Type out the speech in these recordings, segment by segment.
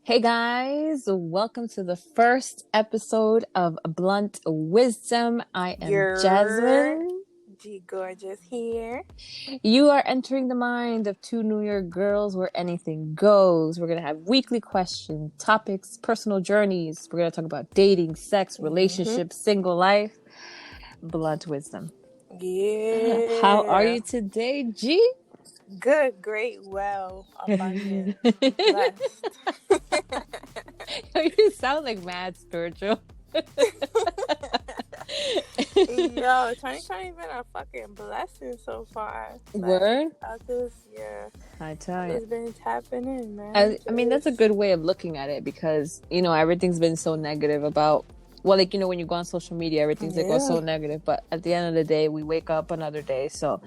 Hey guys, welcome to the first episode of Blunt Wisdom. I am Your Jasmine. G Gorgeous here. You are entering the mind of two New York girls where anything goes. We're going to have weekly questions, topics, personal journeys. We're going to talk about dating, sex, Mm-hmm. relationships, single life. Blunt Wisdom. How are Yeah. you today, G? Good, great, well, abundant, You blessed. sound like mad spiritual. Yo, 2020 been a fucking blessing so far. Like, Word? I I tell you. just been tapping in, man. I mean, that's a good way of looking at it because, everything's been so negative about, well, like, when you go on social media, everything's like, oh, Yeah, so negative. But at the end of the day, we wake up another day. So,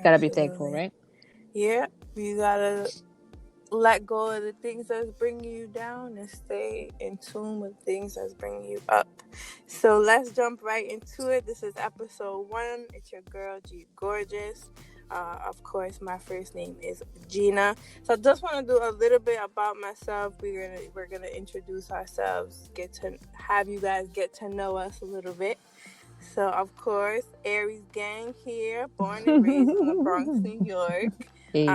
gotta be thankful, absolutely. right? Yeah, you gotta let go of the things that's bringing you down and stay in tune with things that's bringing you up. So let's jump right into it. This is episode 1. It's your girl G Gorgeous. Of course, my first name is Gina. So I just want to do a little bit about myself. We're gonna introduce ourselves, get to have you guys get to know us a little bit. So of course, Aries gang here, born and raised in the Bronx, New York. Hey,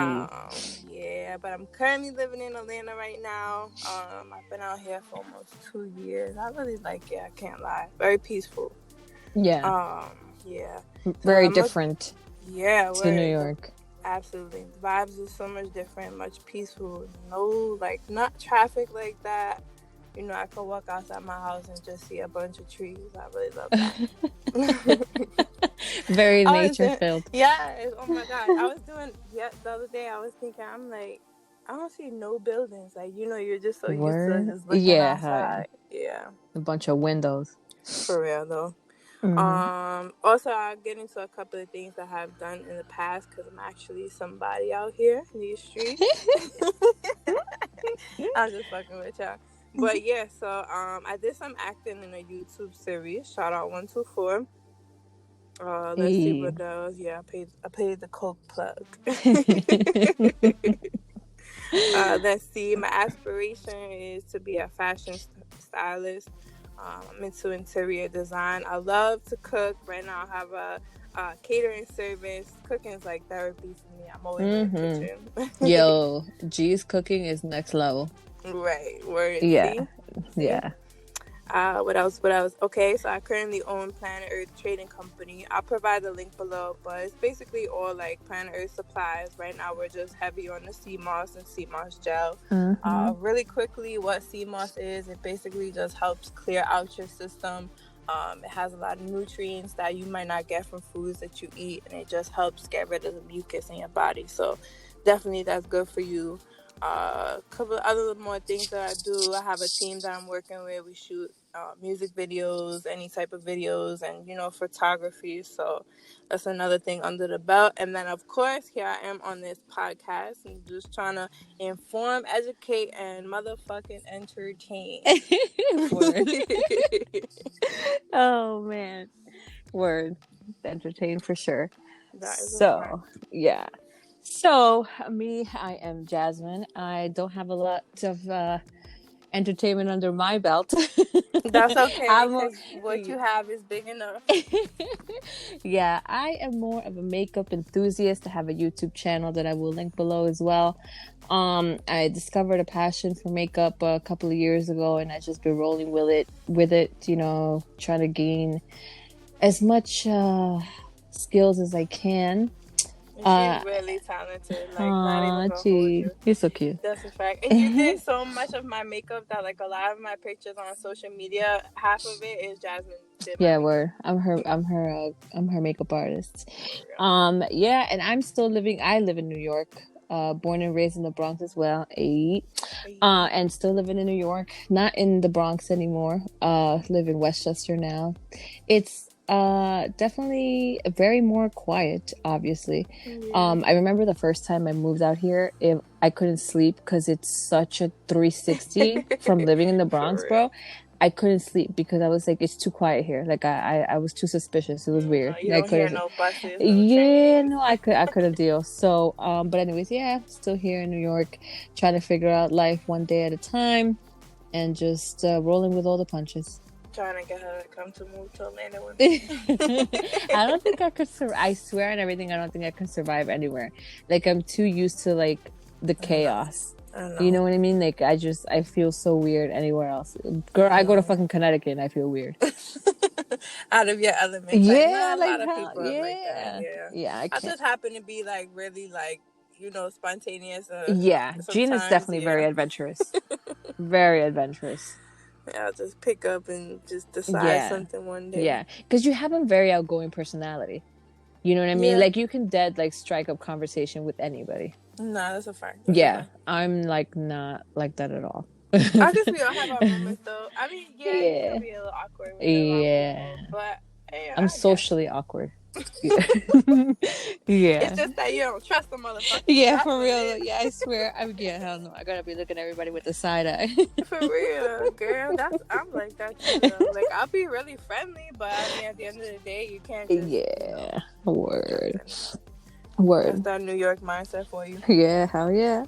Yeah, but I'm currently living in Atlanta right now. I've been out here for almost 2 years. I really like it. I can't lie. Very peaceful. yeah, Um, yeah. So very I'm look. different Yeah, to New where the York. absolutely the vibes is so much different, much peaceful. No, like not traffic like that. I can walk outside my house and just see a bunch of trees. I really love that. Very I was nature doing, filled. yeah. Oh my god, I was doing. Yeah, the other day I was thinking, I'm like, I don't see no buildings. Like you're just so used to Word? just looking Yeah, hell yeah. outside. Yeah, A bunch of windows. for real though. Hmm. Also, I'll get into a couple of things I have done in the past because I'm actually somebody out here in these streets. I'm just fucking with y'all. But yeah, so I did some acting in a YouTube series. Shout out 124. Let's see Hey. what else. Yeah, I paid the coke plug. Let's see. My aspiration is to be a fashion stylist. I'm into interior design. I love to cook. Right now, I have a catering service. Cooking is like therapy for me. I'm always in the Hmm. kitchen. Yo, G's cooking is next level. Right. Word. Yeah, See. See. yeah. What else? What else? Okay, so I currently own Planet Earth Trading Company. I'll provide the link below, but it's basically all like Planet Earth supplies. Right now, we're just heavy on the sea moss and sea moss gel. Hmm. Really quickly, what sea moss is, it basically just helps clear out your system. It has a lot of nutrients that you might not get from foods that you eat, and it just helps get rid of the mucus in your body. So, definitely, that's good for you. A couple of other more things that I do. I have a team that I'm working with. We shoot music videos, any type of videos, and photography. So that's another thing under the belt. And then of course, here I am on this podcast and just trying to inform, educate, and motherfucking entertain. Word. Oh man. Word. Entertain for sure. That is a fact. So, yeah. So, me, I am Jasmine. I don't have a lot of entertainment under my belt. That's okay I'm a, because what you have is big enough. yeah, I am more of a makeup enthusiast. I have a YouTube channel that I will link below as well. I discovered a passion for makeup a couple of years ago, and I just been rolling with it, trying to gain as much skills as I can. And she's Uh, really talented. Like, not even Aw, gonna hold gee, you. you're so cute. That's a fact. And you did so much of my makeup that like a lot of my pictures on social media, half of it is Jasmine did my Yeah, makeup. word. I'm her makeup artist. For real. Yeah, and I live in New York. Born and raised in the Bronx as well. And still living in New York. Not in the Bronx anymore. Live in Westchester now. It's definitely very more quiet, obviously. Yeah. I remember the first time I moved out here, I couldn't sleep because it's such a 360 from living in the Bronx, For real. bro. I couldn't sleep because I was like, it's too quiet here. Like I was too suspicious. It was weird. You I don't hear couldn't. no buses, no Yeah, trains. no, I couldn't deal. So, but anyways, yeah, still here in New York, trying to figure out life one day at a time, and just rolling with all the punches. Trying to get her to come to move to Atlanta with me. I don't think I could survive. I swear on everything, I don't think I can survive anywhere. Like I'm too used to like the chaos. I know. You know what I mean? Like I feel so weird anywhere else. Girl, I go to fucking Connecticut and I feel weird. Out of your element. Yeah, Like, a lot of people are like that. Yeah. Yeah, I can't. just happen to be like really like, spontaneous. Yeah, Gina's definitely very adventurous. Very adventurous. Yeah, I'll just pick up and just decide something one day. Yeah, because you have a very outgoing personality. You know what I mean? Yeah. Like you can like strike up conversation with anybody. Nah, that's a fact. I'm like not like that at all. I guess we all have our moments though. I mean, you can be a little awkward with people, but I'm socially awkward. Yeah. It's just that you don't trust the motherfucker. Yeah, for real. Yeah, I swear. Hell no. I gotta be looking at everybody with a side eye. For real, girl. I'm like that too. Though. Like I'll be really friendly, but I mean, at the end of the day, you can't just. Word. That's that New York mindset for you. Yeah, hell yeah.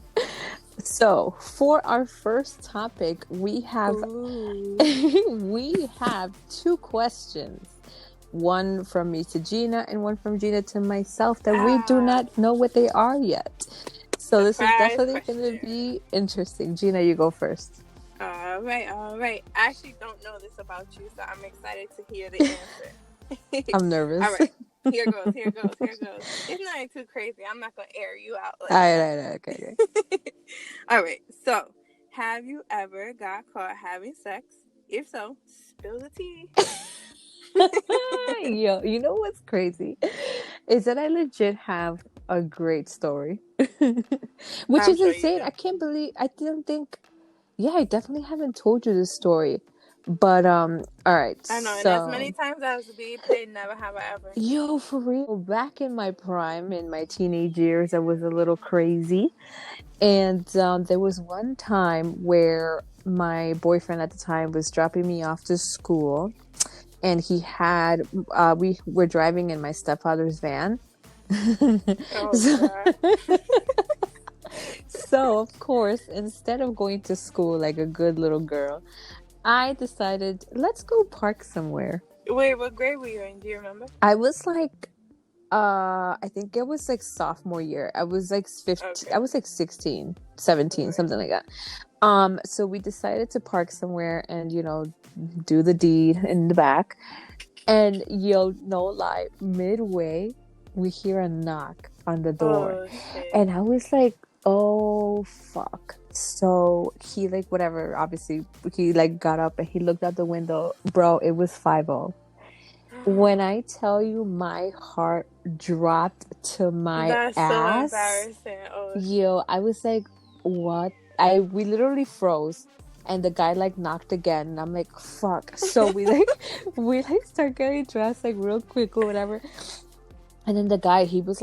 So for our first topic, we have two questions. One from me to Gina and one from Gina to myself that we do not know what they are yet. So this is definitely going to be interesting. Gina, you go first. All right. I actually don't know this about you, so I'm excited to hear the answer. I'm nervous. All right. Here goes. It's not too crazy. I'm not going to air you out. Like all right. Okay. All right. So, have you ever got caught having sex? If so, spill the tea. Yo, you know what's crazy is that I legit have a great story, which is insane. I can't believe I definitely haven't told you this story, but all right. I know, and as many times as we played, never have I ever. Yo, for real. Back in my prime, in my teenage years, I was a little crazy, and there was one time where my boyfriend at the time was dropping me off to school. And he had, we were driving in my stepfather's van. So, of course, instead of going to school like a good little girl, I decided, let's go park somewhere. Wait, what grade were you in? Do you remember? I was like, I think it was like sophomore year. I was like 15, I was like 16, 17, something like that. So we decided to park somewhere and, do the deed in the back. And no lie, midway, we hear a knock on the door. And I was like, oh, fuck. So he whatever, obviously, he got up and he looked out the window. Bro, it was 5-0. When I tell you my heart dropped to my ass. That's so embarrassing. Yo, I was like, what? We literally froze, and the guy knocked again, and I'm like, fuck. So we start getting dressed real quick or whatever. And then the guy, he was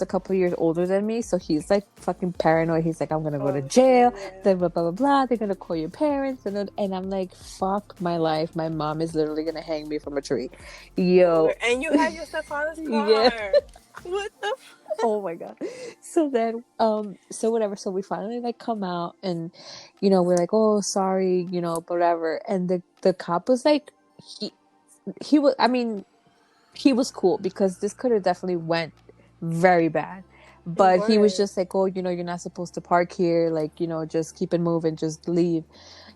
a couple years older than me, so he's fucking paranoid. He's like, I'm gonna go to jail. Then blah blah blah. They're gonna call your parents, and I'm like, fuck my life. My mom is literally gonna hang me from a tree. Yo. And you had your stepfather's car. Yeah. What the? Oh my god. So then, so whatever. So we finally come out, and we're like, oh, sorry, whatever. And the cop was like, he was. I mean. He was cool because this could have definitely went very bad, but he was just like, oh, you're not supposed to park here. Just keep it moving, just leave.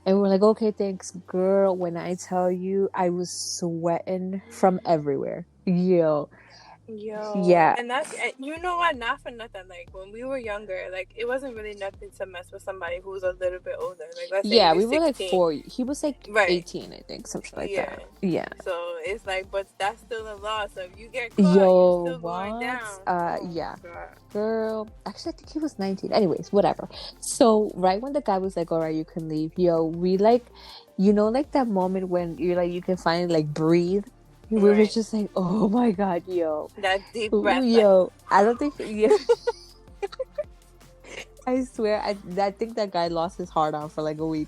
And we're like, okay, thanks, girl. When I tell you, I was sweating from everywhere. Yo. Yeah. And that's, what, not for nothing, when we were younger, it wasn't really nothing to mess with somebody who was a little bit older. Let's say we were 16. 4. He was 18, I think, something like that. Yeah. So it's but that's still a law. So if you get caught, you're still going down. Yeah. God. Girl, actually, I think he was 19. Anyways, whatever. So right when the guy was like, all right, you can leave. Yo, we that moment when you're you can finally breathe. We were just like, oh my god, yo. That deep breath. Yo, I don't think... I swear, I think that guy lost his heart on for a week.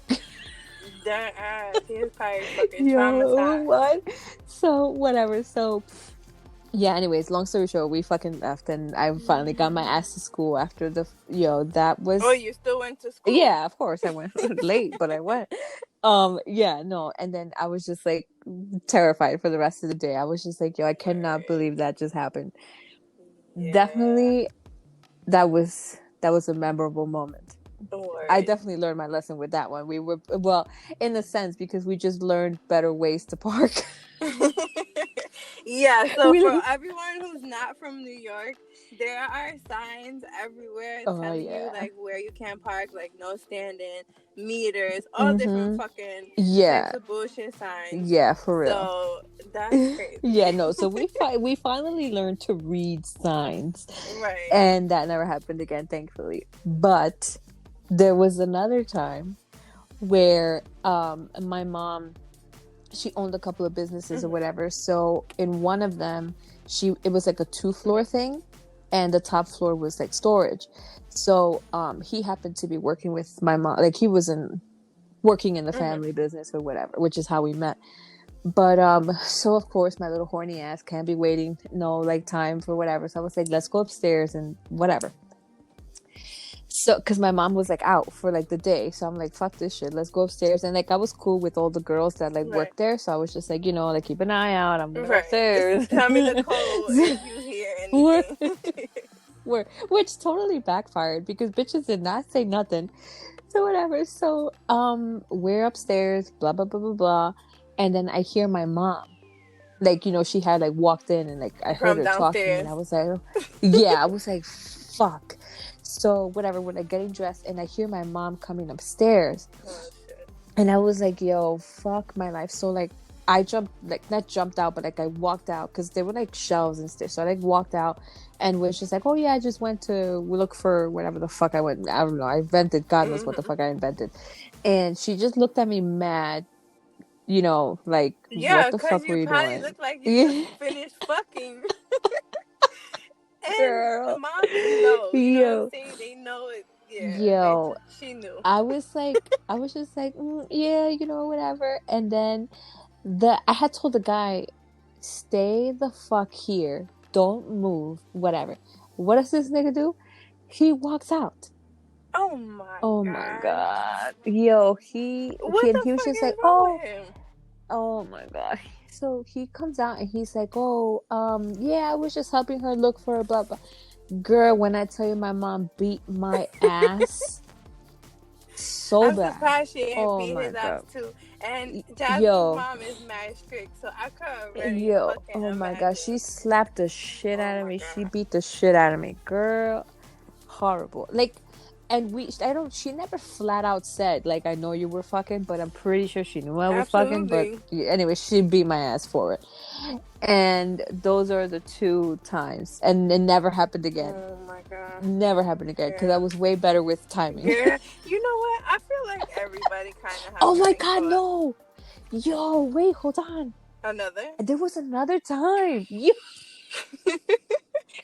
That ass. He was probably fucking Yo, traumatized. what? So, whatever. So, yeah, anyways, long story short, we fucking left, and I finally got my ass to school after that Oh, was, you still went to school? yeah, of course, I went late, but I went. Yeah, no, and then I was just like terrified for the rest of the day. I was just like, yo, I cannot believe that just happened. Yeah. Definitely, that was a memorable moment. I Word. definitely learned my lesson with that one. We were, well, in a sense, because we just learned better ways to park. Yeah, so for We, everyone who's not from New York, there are signs everywhere oh telling you yeah. like where you can park, like no standing, meters, all different Mm-hmm. fucking types Yeah. of bullshit signs. Yeah, for real. So that's Yeah, crazy. no. So we finally learned to read signs, Right. and that never happened again, thankfully. But there was another time where my mom, she owned a couple of businesses or Mm-hmm. whatever. So in one of them, it was like a 2-floor thing, and the top floor was like storage. So he happened to be working with my mom, like he was working in the Mm-hmm. family business or whatever, which is how we met. But so of course my little horny ass can't be waiting no like time for whatever. So I was like, let's go upstairs and whatever. So because my mom was like out for like the day, so I'm like, fuck this shit, let's go upstairs. And like I was cool with all the girls that like Right. worked there, so I was just like, like keep an eye out, I'm gonna go Right. upstairs. Tell me the code So, if you hear anything. which totally backfired because bitches did not say nothing. So whatever. So we're upstairs, blah blah blah blah blah, and then I hear my mom, like she had like walked in, and like I heard From her talking, and downstairs. I was like, yeah, I was like, fuck. So whatever, we're like getting dressed, and I hear my mom coming upstairs, Oh shit. and I was like, yo, fuck my life. So like I jumped, like not jumped out, but like I walked out because there were like shelves and stuff. So I like walked out and was just like, oh yeah, I just went to look for whatever the fuck I went. I don't know. I invented, God knows what the Mm-hmm. fuck I invented. And she just looked at me mad, like, Yeah, what the because fuck were you you probably doing? look like you just finished fucking. And Girl. moms know, you know what I'm Yo. saying? They know it. Yeah, Yo. she knew. I was just like, yeah, whatever. And then I had told the guy, stay the fuck here. Don't move. Whatever. What does this nigga do? He walks out. Oh my Oh my god. god. Yo, What the he was fuck just is like, wrong with oh, him? oh my god. So he comes out and he's like, oh, yeah, I was just helping her look for a blah blah. Girl, when I tell you my mom beat my ass so I'm bad. surprised she ain't Oh beat my his ass god. too. And Jasmine's Yo, mom is mad strict, so I could already yo, fucking oh my god. She imagine. slapped the shit Oh out of my me. She god. beat the shit out of me. Girl, horrible. Like, and she never flat out said, like, I know you were fucking, but I'm pretty sure she knew I was fucking. But Absolutely. yeah, anyway, she beat my ass for it. And those are the 2 times. And it never happened again. Oh my god. Never happened again because I Yeah. was way better with timing. Yeah. You know what? I feel like everybody kind of have Oh a my thing god, for no. Yo, wait, hold on. another. There was another time. Yo,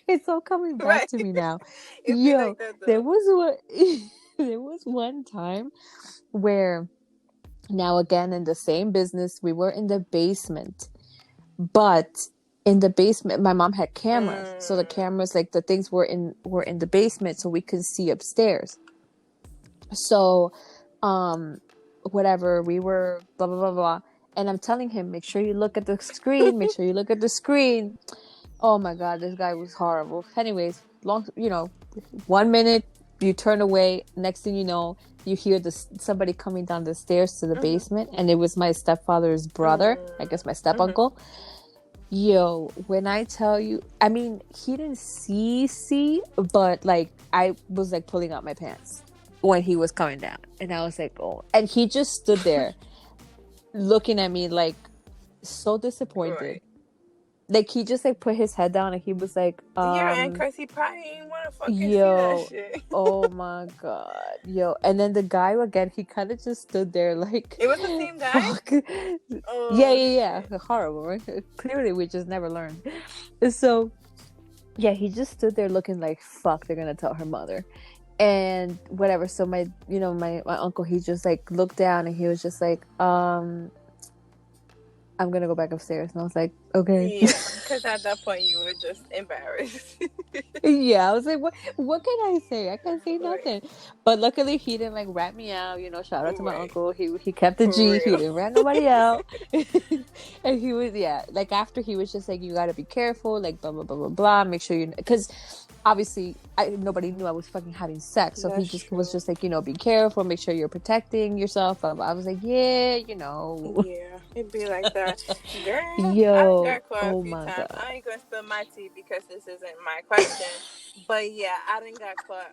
it's all coming back Right. to me now. It'd be Yo, like that there though. was one there was one time where, now again in the same business, we were in the basement. But in the basement my mom had cameras. So the Mm. cameras, like the things were in the basement so we could see upstairs. So whatever, we were blah blah blah blah, and I'm telling him, make sure you look at the screen, make sure you look at the screen. Oh my god, this guy was horrible. Anyways, 1 minute you turn away, next thing you know, you hear somebody coming down the stairs to the Mm-hmm. basement, and it was my stepfather's brother, I guess my step Mm-hmm. uncle. Yo, when I tell you, I mean, he didn't see, but like I was like pulling out my pants when he was coming down, and I was like, oh, and he just stood there looking at me like so disappointed. Right. Like he just like put his head down and he was like, Yeah, and cause he probably ain't wanna fucking see that yo, shit. oh my god, yo. And then the guy again, he kind of just stood there like, It was the same guy? fuck. Oh Yeah. shit. Horrible, right? Clearly, we just never learned. So, yeah, he just stood there looking like, fuck, they're gonna tell her mother. And whatever. So my uncle, he just like looked down and he was just like, I'm gonna go back upstairs. And I was like, okay. Yeah, because at that point you were just embarrassed. Yeah, I was like, what can I say? I can't say Right. nothing. But luckily he didn't like rat me out, shout out to my Right. uncle. He kept the For G, he real. didn't rat nobody out. And he was, like after he was just like, you gotta be careful, like blah blah blah blah blah. Make sure you, because obviously nobody knew I was fucking having sex. So he That's just true. was just like, be careful, make sure you're protecting yourself. I was like, yeah. Yeah, it'd be like that. Girl, Yo, I got caught a oh few my times. God. I ain't gonna spill my tea because this isn't my question. But yeah, I didn't got caught.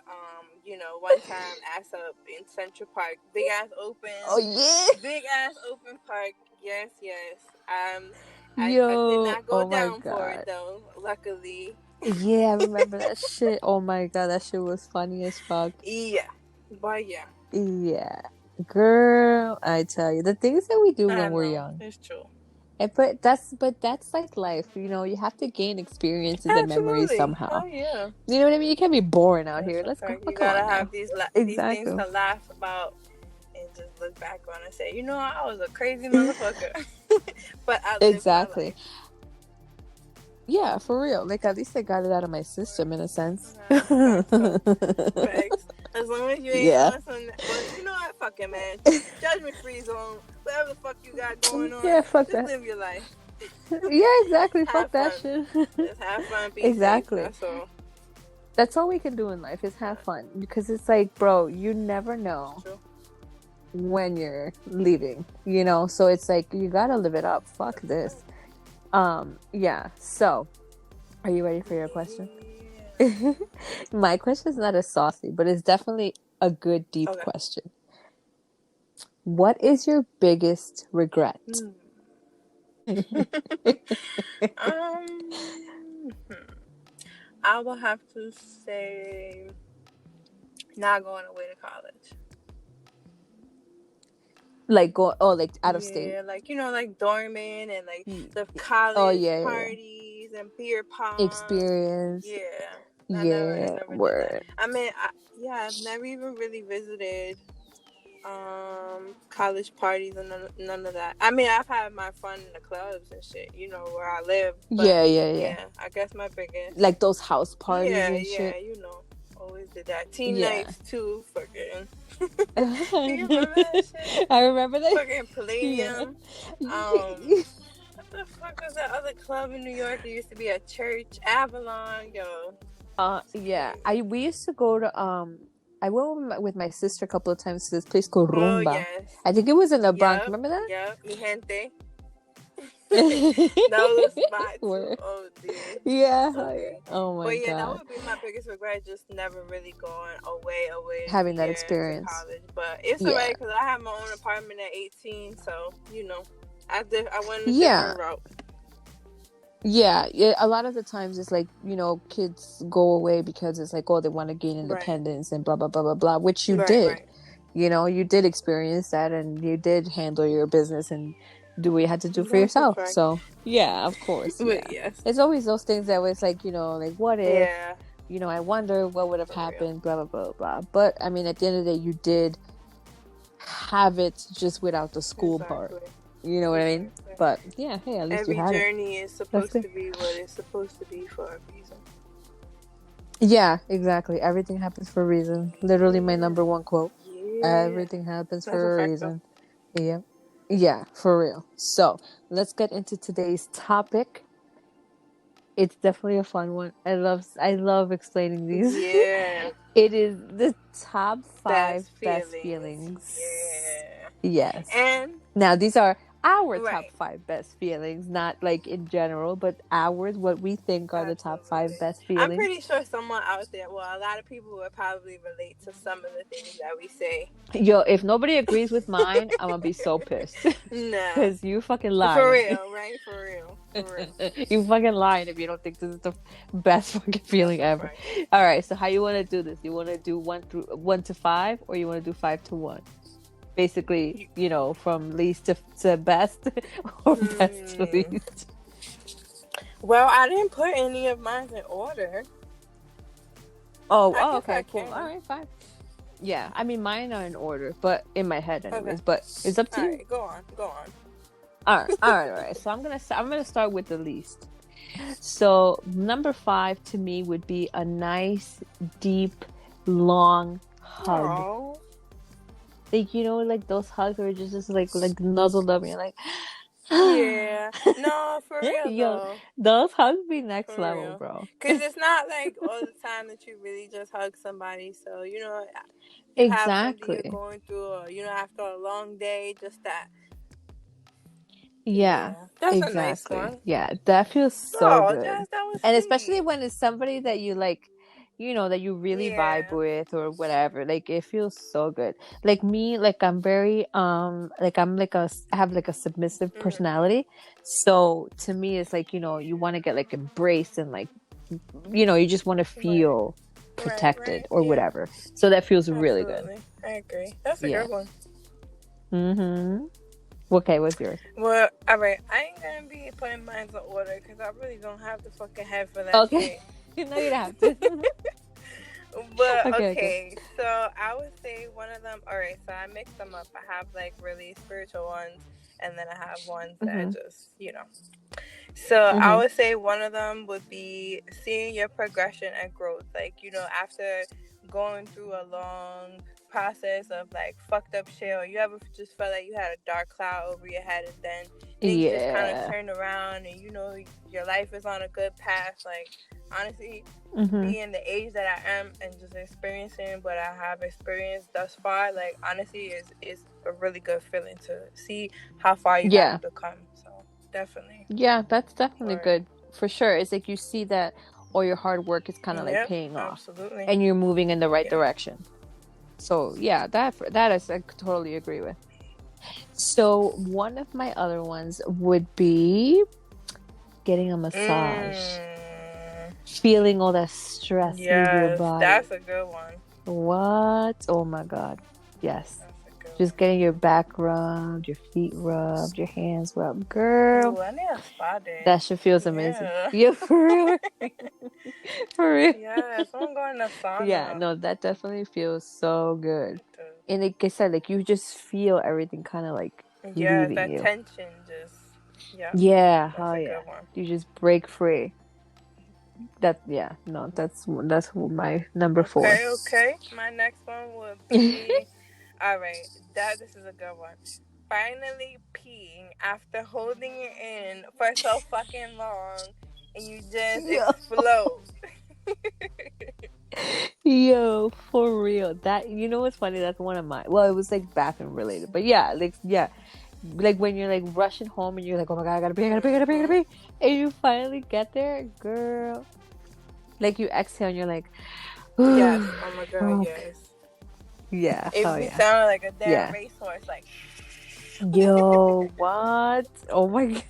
One time ass up in Central Park, big ass open, Oh yeah. big ass open park. Yes, yes. I did Yo, not go oh my down for it God. though. Luckily. Yeah, I remember that shit. Oh my God, that shit was funny as fuck. Yeah, but yeah, Yeah. Girl, I tell you, the things that we do I when we're know young. it's true. But that's like life. You have to gain experiences and memories Absolutely. somehow. Hell yeah. You know what I mean? You can't be boring out That's here. a Let's go. fact. You Come gotta on have now. these things Exactly. to laugh about and just look back on and say, I was a crazy motherfucker, but I lived my Exactly. life. Yeah, for real. Like at least I got it out of my system in a sense. Facts, though. Facts. As long as you ain't Yeah. on some, well, you know what? Fuck it, man. Judgment free zone. Whatever the fuck you got going on, Yeah, fuck just that. live your life. Yeah, exactly. Have Fuck that fun. shit. Just have fun. Be safe. Exactly. That's all. That's all we can do in life is have fun, because it's like, bro, you never know True. when you're leaving, so it's like you gotta live it up. Fuck this. Yeah. So are you ready for your question? Yeah. My question is not as saucy, but it's definitely a good deep Okay. question. What is your biggest regret? I will have to say not going away to college. Like like out of state? Yeah, like like dorming and like the Oh college yeah, parties and beer pong experience. Yeah, I Yeah, never did that. word. I mean, I've never even really visited college parties and none of that. I mean, I've had my fun in the clubs and shit, where I live. But Yeah. I guess my biggest, Like those house parties yeah, and shit. always did that. Teen Yeah. nights too, fucking. Do you remember that shit? I remember that. Fucking Palladium. Yeah. What the fuck was that other club in New York? It used to be a church, Avalon, yo. Yeah. We used to go to I went with my sister a couple of times to this place called Oh Rumba. yes. I think it was in the Bronx. Yep. Remember that? Yep. Mi gente. That was a spot too. Word. Oh dear. Yeah. Okay. Oh my But yeah, that God. would be my biggest regret. Just never really going away Having that to experience. college. But it's alright because I have my own apartment at 18, so I went a different route. Yeah, a lot of the times it's like, kids go away because it's like, oh, they want to gain independence and blah, blah, blah, blah, blah, which you did. Right. You did experience that and you did handle your business and do what you had to do for yourself. So, yeah, of course. Yeah. Yes. It's always those things that was like, like, what if, Yeah. I wonder what would have happened, blah, blah, blah, blah. But, I mean, at the end of the day, you did have it just without the school part. You know what I mean? But yeah, hey, at least every you had journey is supposed to be what it's supposed to be for a reason. Yeah, exactly. Everything happens for a reason. Literally my number one quote. Yeah. Everything happens for a reason. Yeah. Yeah, for real. So let's get into today's topic. It's definitely a fun one. I love explaining these. Yeah. It is the top 5 best feelings. feelings. Yeah. Yes. And now these are our top 5 best feelings, not like in general, but ours, what we think are the top 5 best feelings. I'm pretty sure someone out there, a lot of people would probably relate to some of the things that we say. Yo, if nobody agrees with mine, I'm gonna be so pissed. Nah. Because you fucking lying. For real, right? For real. You fucking lying if you don't think this is the best fucking feeling ever. Right. All right, so how you want to do this? You want to do 1 to 5, or you want to do 5 to 1? Basically, from least to best, or best to least. Well, I didn't put any of mine in order. I Oh, guess I okay, cool. All can. right, fine. Yeah, I mean mine are in order, but in my head Okay. anyways. But it's up to All you. right. Go on. Go on. All right. So I'm gonna start with the least. So number 5 to me would be a nice, deep, long hug. Oh. Like like those hugs where you're just like nuzzled up and you're like, Yeah. No, for real yo, though. those hugs be next For level, real. bro. Cause it's not like all the time that you really just hug somebody. So you have something you're Exactly. going through, or after a long day, just that. Yeah, Yeah, that's a nice exactly. one. Yeah, that feels so Oh, good. Jazz, that was And especially sweet. when it's somebody that you like, that you really vibe Yeah. with or whatever. Like it feels so good. Like me, like I'm very like I'm like I have like a submissive Mhm. personality. So to me it's like, you want to get like embraced and like you just want to Right. feel Right. protected Right. or Yeah. whatever. So that feels really good. Absolutely. I agree. That's a Yeah. good one. Mhm. Okay, what's yours? Well, all right. I ain't gonna be putting mine in order because I really don't have the fucking head for that Okay. shit. No, you don't have to. But Okay, okay. okay, so I would say one of them. All right, so I mix them up. I have like really spiritual ones, and then I have ones that Mhm. just So I Mhm. would say one of them would be seeing your progression and growth. Like, after going through a long process of like fucked up shit, or you ever just felt like you had a dark cloud over your head and then things just kind of Yeah. turned around and your life is on a good path. Like, honestly, Mhm. being the age that I am and just experiencing what I have experienced thus far, like, honestly, is a really good feeling to see how far you Yeah. have become. So, definitely. Yeah, that's definitely Word. good for sure. It's like you see that all your hard work is kind of like Yep, paying off absolutely. and you're moving in the right Yeah. direction. So, yeah, that is I totally agree with. So, one of my other ones would be getting a massage. Mm, Feeling all that stress leave your yes, body. that's a good one. What? Oh my God. Yes. That's a good Just getting your back rubbed, your feet rubbed, your hands rubbed. one. Girl, Ooh, I need a spa day. that shit feels amazing. Yeah. Yeah, for real. For real. Yes, I'm going to Yeah, sauna. no, that definitely feels so good. It does. And like I said, like you just feel everything kind of like Yes, leaving that you. tension just, yeah, Yeah, that's hell a yeah. good one. You just break free. Yeah, no, that's my number 4. Okay, okay. My next one would be, all right, this is a good one. Finally peeing after holding it in for so fucking long and you just Yo, explode. yo, for real. That what's funny? That's one of mine. Well, it was like bathroom related, but yeah, like when you're like rushing home and you're like, oh my God, I gotta pee, I gotta pee, I gotta pee, I gotta Mm-hmm. pee, and you finally get there, girl. Like you exhale and you're like, Yes. Oh my god, fuck. yes. Yeah, It hell be yeah, sounding like a damn yeah. racehorse, like. Yo, what? Oh my God.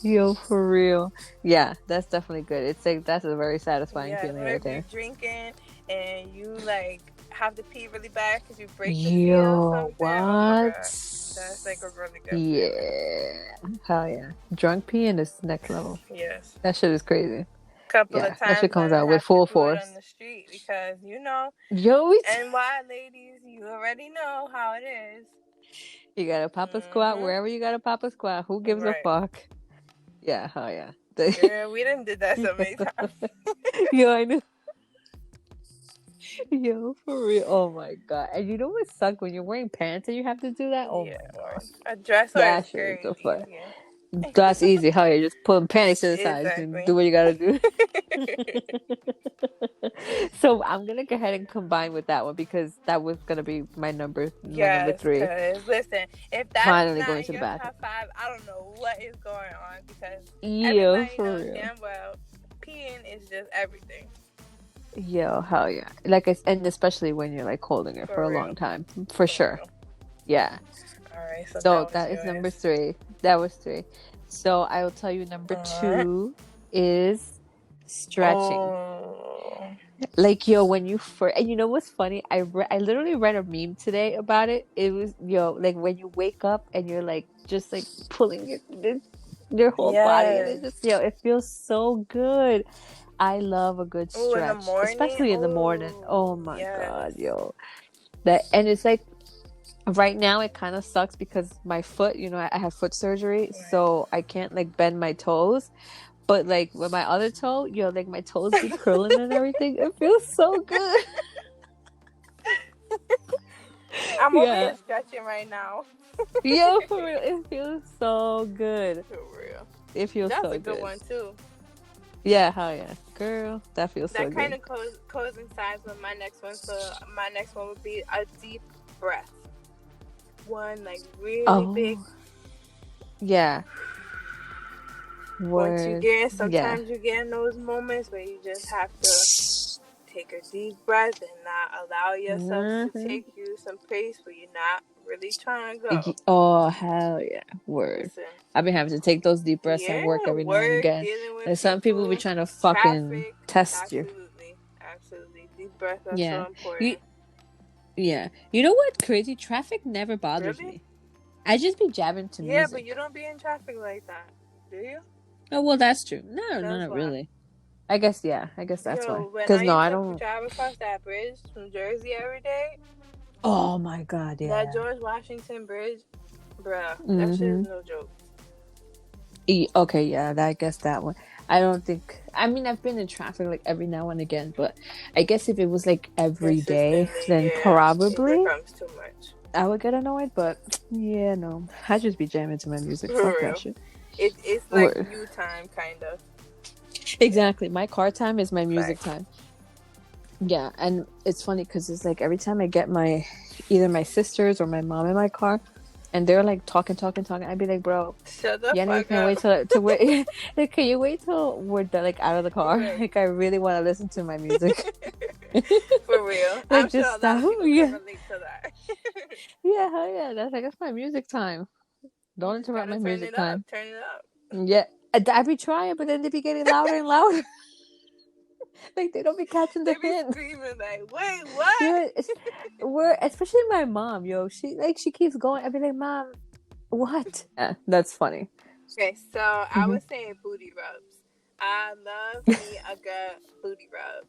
Yo, for real. Yeah, that's definitely good. It's like that's a very satisfying Yes. feeling Or right if you're there. drinking and you like have to pee really bad because you break the seal or Yo, something. Oh my what? god, that's like a really good feeling. Yeah. Hell yeah. Drunk peeing is next level. Yes. That shit is crazy. Couple of Yeah, that shit times comes learning out how with to full do it on force. the street because Yo, and why ladies, you already know how it is. you gotta pop a squat Mm-hmm. wherever you gotta pop a squat. Who gives a Right. fuck? Yeah, hell yeah. Girl, we done did that so many times. Yo, I know. Yo, for real. Oh my God. And you know what sucks when you're wearing pants and you have to do that? Oh Yeah, my or God. a dress or a That shit is skirt so is fun. easier. That's easy. Hell yeah. Just put panties to the side and Exactly. do what you gotta do. So I'm gonna go ahead and combine with that one because that was gonna be my number Yes, 3. because listen, if that is Finally not going in to the your bathroom. top 5, I don't know what is going on because Yo, everybody for knows real. damn well peeing is just everything. Yo, hell yeah. And especially when you're like holding it for For a real. long time. For For sure. real. Yeah. Alright, so So that was that is number yours. 3. That was 3. So I will tell you number Alright. 2 is stretching. Oh. Like yo, when you first, and you know what's funny? I literally read a meme today about it. It was like when you wake up and you're like just like pulling your whole body, and it Yes. just it feels so good. I love a good Oh, in the stretch, morning. especially in the morning. Oh Oh, my yes. God, yo. That, and it's like right now it kind of sucks because my foot, I have foot surgery, Right. so I can't like bend my toes. But like with my other toe, like my toes be curling and everything. It feels so good. I'm over Yeah. here stretching right now. Yo, for real, it feels so good. For real. It feels That's so a good good. one too. Yeah, hell yeah. Girl, that feels so That kind good. of coincides with my next one. So my next one would be a deep breath. One like really big. Oh, yeah. Once you Word. get, Yeah. sometimes you get in those moments where you just have to take a deep breath and not allow yourself to Hmm. take you some place where you're not really trying to go. Oh, hell yeah. Word. Listen, I've been having to take those deep breaths at yeah, work every now and work, again. dealing with And some people be people, trying to fucking traffic, test you. absolutely, absolutely. Deep breath are so Yeah. You, important. yeah. You know what? Crazy traffic never bothers Really? me. I just be jabbing to Yeah, but you music. don't be in traffic like that, do you? Oh, well, that's true. No, no, That's not why. really. I guess, yeah. I guess that's why. Yo, when Because, I no, used I to don't. drive across that bridge from Jersey every day, Oh, my God, that yeah. George Washington Bridge, bruh, that shit is Mm-hmm. no joke. Okay, yeah, I guess that one. I don't think. I mean, I've been in traffic like every now and again, but I guess if it was like every day, Consistently, then yeah, it probably becomes too much. I would get annoyed. But yeah, no, I just be jamming to my music. For Fuck that real. shit. It's like Word. you time, kind of. Exactly. My car time is my music Fact. time. Yeah, and it's funny because it's like every time I get either my sisters or my mom in my car, and they're like talking, talking, talking, I'd be like, bro, Shut the yeah, no, you fuck can't wait up. to wait. Like, can you wait till we're like out of the car? Right. Like, I really want to listen to my music. For real. I'm Like, sure just a lot of stop. people can Yeah, relate to that. yeah, hell yeah. That's my music time. You Don't just interrupt gotta my turn music it up. time. Turn it up. Yeah, I be trying, but then they be getting louder and louder. Like they don't be catching the They be hint. screaming like, wait, what? Yeah, we're especially my mom, yo. She keeps going. I be like, Mom, what? That's funny. Okay, so I Hmm. was saying booty rubs. I love me a good booty rub.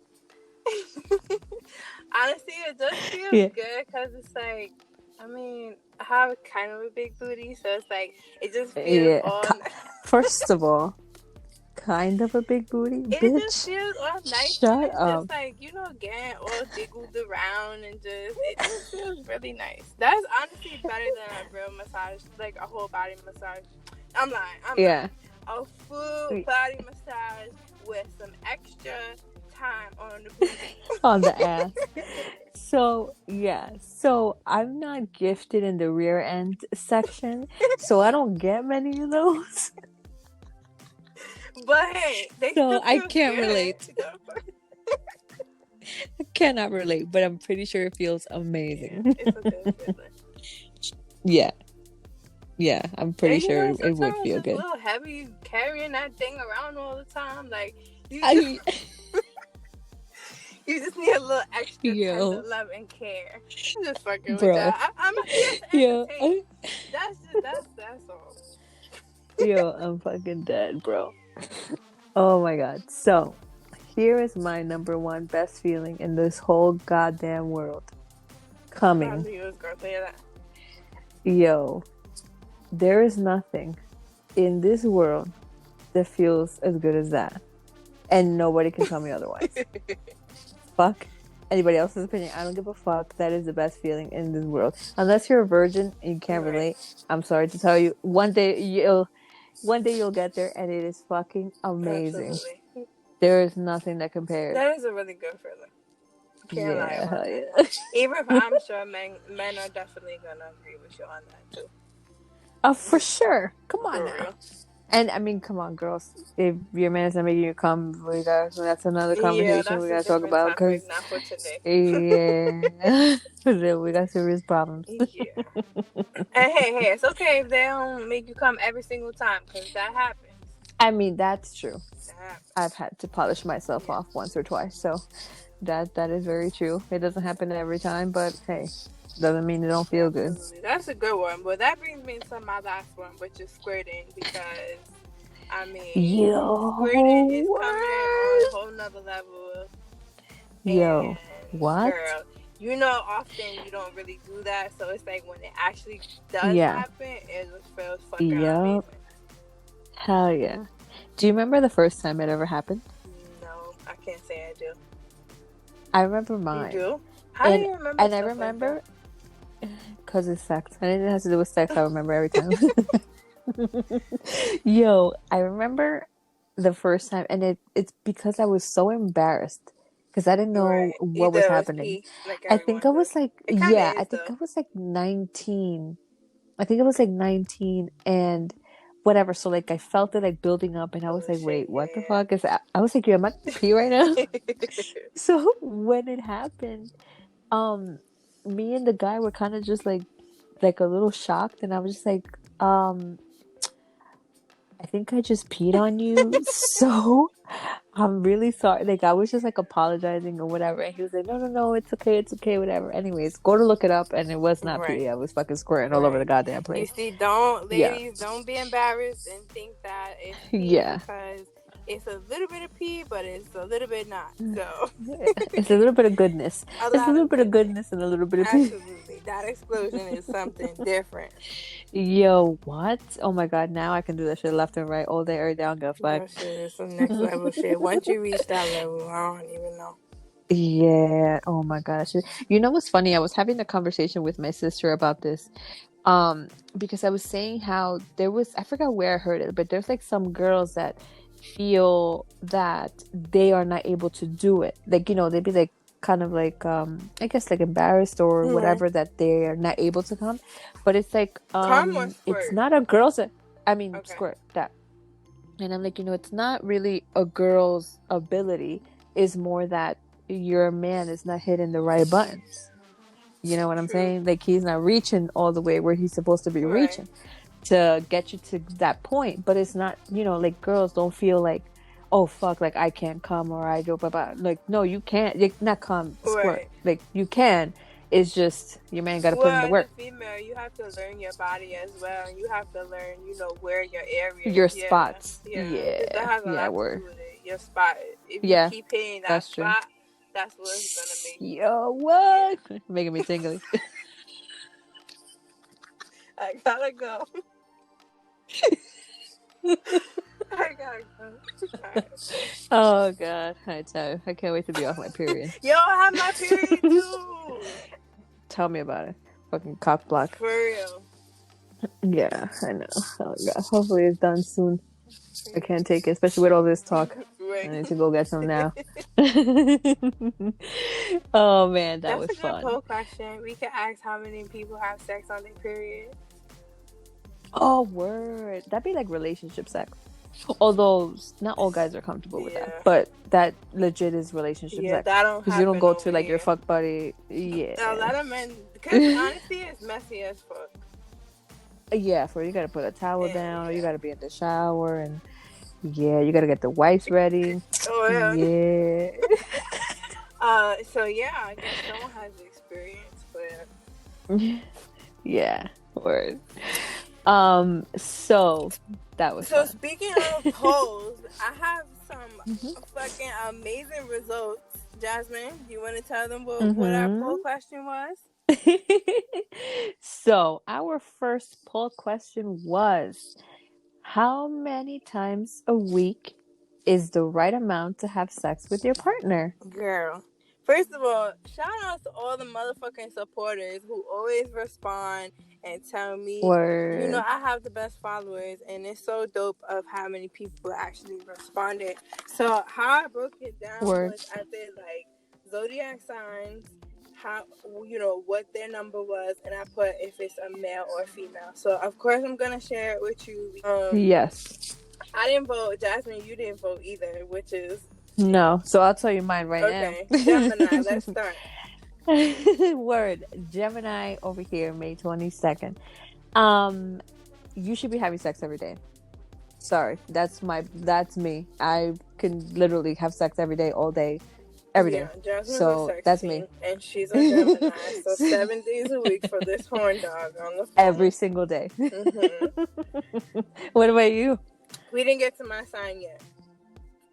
Honestly, it just feels Yeah, good because it's like, I mean, I have kind of a big booty, so it's like it just feels yeah. all. First of all, kind of a big booty, It just bitch. feels all nice when Shut it's up. just like getting all jiggled around and it just feels really nice. That's honestly better than a real massage, like a whole body massage. I'm lying. I'm Yeah, lying. A full body massage with some extra time on the booty. on the ass. So yeah, so I'm not gifted in the rear end section, so I don't get many of those. But hey, they So still I feel can't good. relate. I cannot relate, but I'm pretty sure it feels Yeah, amazing. it's a good feeling. Yeah, yeah, I'm pretty And sure it would sometimes feel it's a good. little heavy carrying that thing around all the time. Like you just I you just need a little extra tender yo, love and care. I'm just fucking with y'all. bro, I'm here to yo, entertain. That's all. yo, I'm fucking dead, bro. Oh my god. So here is my number one best feeling in this whole goddamn world. I Coming. knew you was gonna say that. Yo, there is nothing in this world that feels as good as that. And nobody can tell me otherwise. Fuck anybody else's opinion. I don't give a fuck. That is the best feeling in this world. Unless you're a virgin and you can't Right. relate, I'm sorry to tell you. One day you'll get there and it is fucking amazing. Absolutely. There is nothing that compares. That is a really good feeling. Can't lie Yeah, about hell that. yeah. Even if I'm sure men are definitely gonna agree with you on that too. Oh, for sure. Come on For now. real. And I mean, come on, girls. If your man is not making you come, that's another Yeah, conversation that's we a gotta talk different about. topic, Cause not for today. yeah, we got serious problems. Yeah. And hey, it's okay if they don't make you come every single time, because that happens. I mean, that's true. That happens. I've had to polish myself off once or twice, so that is very true. It doesn't happen every time, but hey, doesn't mean it don't feel good. Absolutely. That's a good one. But that brings me to my last one, which is squirting, because I mean, squirting Yo, is coming on a what? whole nother level. Yo, And what? girl, you know, often you don't really do that, so it's like when it actually does Yeah. happen, it just feels fucking Yup. amazing. Hell yeah. Do you remember the first time it ever happened? No, I can't say I do. I remember You mine. do? How do And you remember and I stuff like that? remember because it sucked. And it has to do with sex, I remember every time. Yo, I remember the first time and it's because I was so embarrassed because I didn't know Right. You what was thought it was happening. pee, like I think everyone I does. was like, It kind of yeah, I is, think though. I was like 19. I think I was like 19 and whatever. So like I felt it like building up and I was Oh, like, shit, wait, what the yeah. fuck is that? I was like, yo, am I gonna pee right now? So when it happened, um, me and the guy were kind of just like a little shocked and I was just like, I think I just peed on you. So I'm really sorry. Like I was just like apologizing or whatever. And he was like, no, no, no, it's okay, whatever. Anyways, go to look it up and it was not pee. Right. I was fucking squirting all over the Right. goddamn You place. see, Yeah. ladies, don't be embarrassed and think that it's pee Yeah. because it's a little bit of pee, but it's a little bit not. So, It's a little bit of goodness. a It's a lot little of bit of goodness. goodness and a little bit of pee. Absolutely. That explosion is something different. Yo, what? Oh my God, now I can do that shit left and right all day, every day. I don't give a fuck. That shit is some next level shit. Once you reach that level, I don't even know. Yeah. Oh my gosh. You know what's funny? I was having a conversation with my sister about this. Because I was saying how there was, I forgot where I heard it, but there's like some girls that feel that they are not able to do it. Like, they'd be like kind of like I guess like embarrassed or whatever that they are not able to come. But it's like Come or it's squirt? not a girl's I mean Okay. squirt that. And I'm like, it's not really a girl's ability. It's more that your man is not hitting the right buttons. You know what I'm True. saying? Like he's not reaching all the way where he's supposed to be Right. reaching to get you to that point. But it's not, like girls don't feel like, oh fuck, like I can't come or I do, but like no, you can't. You not come squirt. Right. Like you can. It's just your man got to put in the Well, as a work. female, you have to learn your body as well. And you have to learn, where your area Your is. Yeah. spots. Yeah. Because that Yeah. has a Yeah. lot to Word. do with it. Your spot. If you Yeah. keep hitting that That's true. spot, that's what's going to make you. Yo, what? Yeah. Making me tingly. I gotta go. I gotta go. Right. Oh god, I tell you, I can't wait to be off my period. Yo, I have my period too. Tell me about it. Fucking cock block. For real. Yeah, I know. Oh god, hopefully it's done soon. I can't take it, especially with all this talk. Right. I need to go get some now. Oh man, that That's was a good fun. poll question. We can ask how many people have sex on their period. Oh word, that'd be like relationship sex. Although not all guys are comfortable with that, but that legit is relationship sex. That don't Because you don't happen go over to like your here. fuck buddy. A Yeah. lot of men, because honestly, it's messy as fuck. Yeah, for you gotta put a towel Yeah, down, or you yeah. gotta be in the shower, and yeah, you gotta get the wipes ready. Oh yeah. Yeah. So yeah, I guess someone has experience, but Yeah. Word. So that was fun. Speaking of polls, I have some fucking amazing results. Jazmine, you want to tell them what our poll question was? So our first poll question was, how many times a week is the right amount to have sex with your partner? Girl, first of all, shout out to all the motherfucking supporters who always respond and tell me, I have the best followers, and it's so dope of how many people actually responded. So how I broke it down was I did like zodiac signs, how what their number was, and I put if it's a male or female. So of course I'm gonna share it with you. Yes. I didn't vote. Jazmine, you didn't vote either, which is no. So I'll tell you mine right now. Okay, Gemini. Let's start. Word. Gemini over here, May 22nd. You should be having sex every day. Sorry, that's me. I can literally have sex every day, all day, every day. So that's me. And she's a Gemini, so 7 days a week for this horn dog on the phone. Every single day. What about you? We didn't get to my sign yet.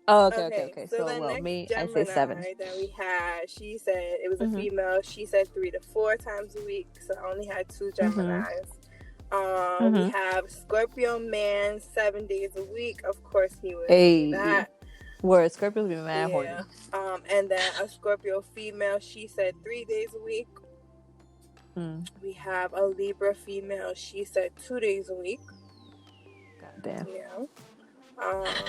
Oh, okay. So So, the well, next me, I say 7. Gemini that we had, she said it was a female. She said 3 to 4 times a week. So I only had 2 Geminis. We have Scorpio man 7 days a week. Of course, he would say that. Word, Scorpios be mad horny. And then a Scorpio female, she said 3 days a week. We have a Libra female, she said 2 days a week. Goddamn. Yeah.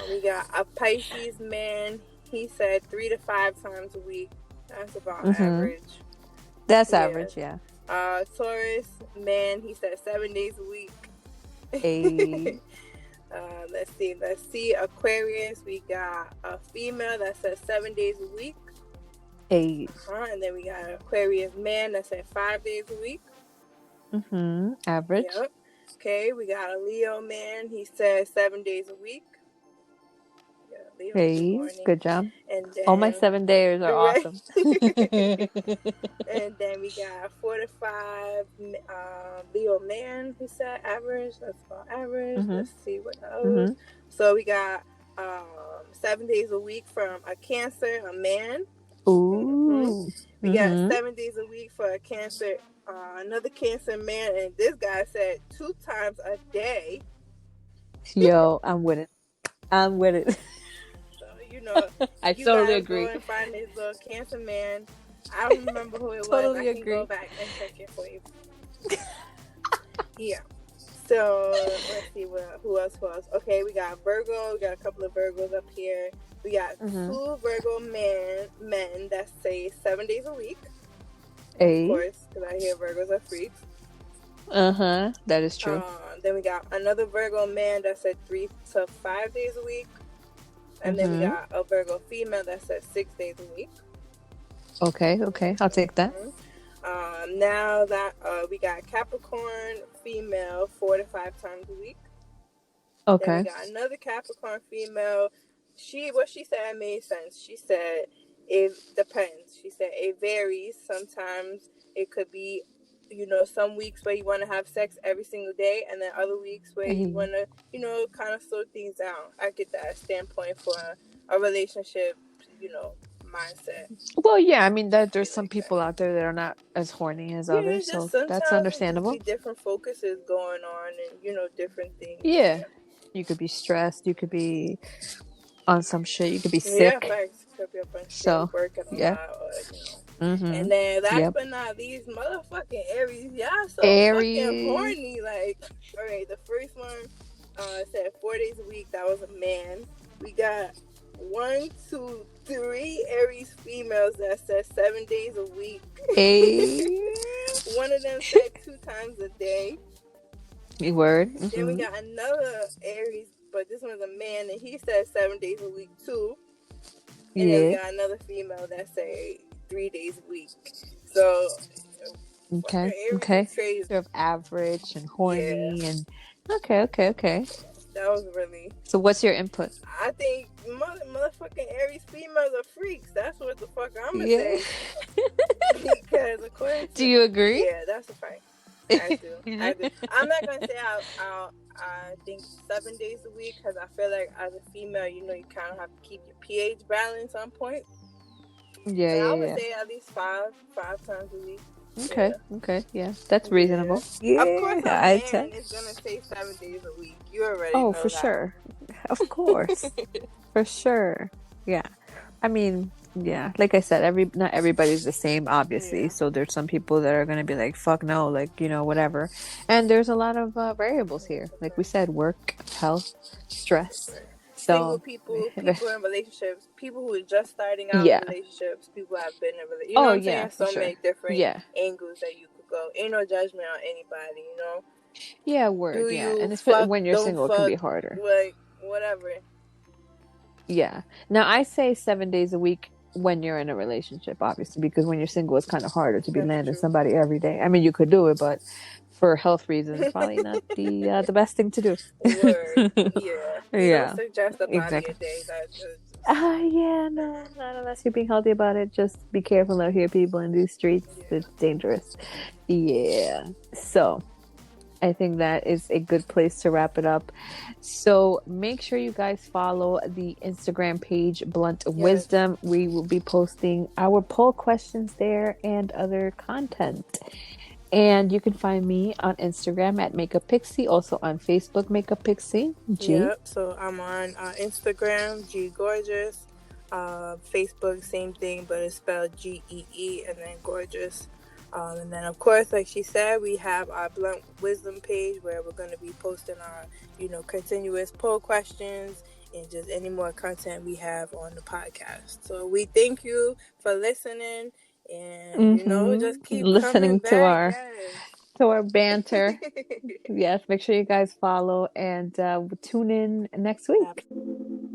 We got a Pisces man, he said 3 to 5 times a week. That's about average. That's average, yeah. Taurus man, he said 7 days a week. Let's see. Aquarius, we got a female that says 7 days a week. And then we got an Aquarius man that said 5 days a week. Average. Yep. Okay, we got a Leo man. He said 7 days a week. Leo, good job. And then, all my 7 days are awesome. And then we got 4 to 5 Leo man. He said average. That's about average. Let's see what else. So we got 7 days a week from a Cancer, a man. Ooh. We got 7 days a week for a Cancer, another Cancer man, and this guy said 2 times a day. Yo, I'm with it. So I totally agree. Go and find this little Cancer man. I don't remember who it was. I can go back and check it for you. Yeah. So let's see who else. Okay, we got Virgo. We got a couple of Virgos up here. We got 2 Virgo men that say 7 days a week. Of course, because I hear Virgos are freaks. That is true. Then we got another Virgo man that said 3 to 5 days a week. And then we got a Virgo female that said 6 days a week. Okay. I'll take that. Now that we got Capricorn female 4 to 5 times a week. Okay. Then we got another Capricorn female. What she said made sense. She said it depends. She said it varies. Sometimes it could be, some weeks where you want to have sex every single day, and then other weeks where you want to, kind of slow things down. I get that standpoint for a relationship, mindset. Well, yeah, I mean there's some people out there that are not as horny as others, so that's understandable. Different focuses going on, and different things. Yeah, you could be stressed. You could be on some shit. You could be sick. Yeah, thanks. Could be up on shit, working a lot, or, And then last but not least, motherfucking Aries. Y'all so fucking horny. Like, all right, the first one said 4 days a week. That was a man. We got 1, 2, 3 Aries females that said 7 days a week. One of them said 2 times a day. Word. Then we got another Aries, but this one's a man, and he said 7 days a week too. And then we got another female that say 3 days a week. So okay. Sort of average and horny and okay. That was really. So what's your input? I think motherfucking Aries females are freaks. That's what the fuck I'm gonna say. Because according to, do you agree? Yeah, that's a fact. I do. I'm not gonna say I think 7 days a week, because I feel like as a female, you kind of have to keep your pH balance on point. Yeah, I would say at least five times a week. Okay, yeah, that's reasonable. Yeah. Of course, a man is gonna say 7 days a week. You already know for that. Sure, of course, for sure. Yeah, I mean, yeah, like I said, not everybody's the same, obviously. So there's some people that are gonna be like, "Fuck no," like whatever. And there's a lot of variables here, like we said, work, health, stress. Single people in relationships, people who are just starting out in relationships, people who have been in relationships. What I'm saying? So many different angles that you could go. Ain't no judgment on anybody, Yeah, word. And when you're single, it can be harder. Like whatever. Yeah. Now I say 7 days a week when you're in a relationship, obviously, because when you're single, it's kind of harder to be landing somebody every day. I mean, you could do it, but for health reasons, probably not the best thing to do. Word. Yeah. Don't suggest a body a day. No, not unless you're being healthy about it. Just be careful out here, people in these streets. It's dangerous. Yeah. So, I think that is a good place to wrap it up. So make sure you guys follow the Instagram page, Blunt Yes. Wisdom. We will be posting our poll questions there and other content. And you can find me on Instagram at Makeup Pixie, also on Facebook, Makeup Pixie. G. Yep. So I'm on Instagram, G Gorgeous. Facebook, same thing, but it's spelled GEE and then Gorgeous. And then, of course, like she said, we have our Blunt Wisdom page where we're going to be posting our, continuous poll questions and just any more content we have on the podcast. So we thank you for listening and, just keep coming Listening back. Yes. to our banter. Yes, make sure you guys follow and tune in next week. Absolutely.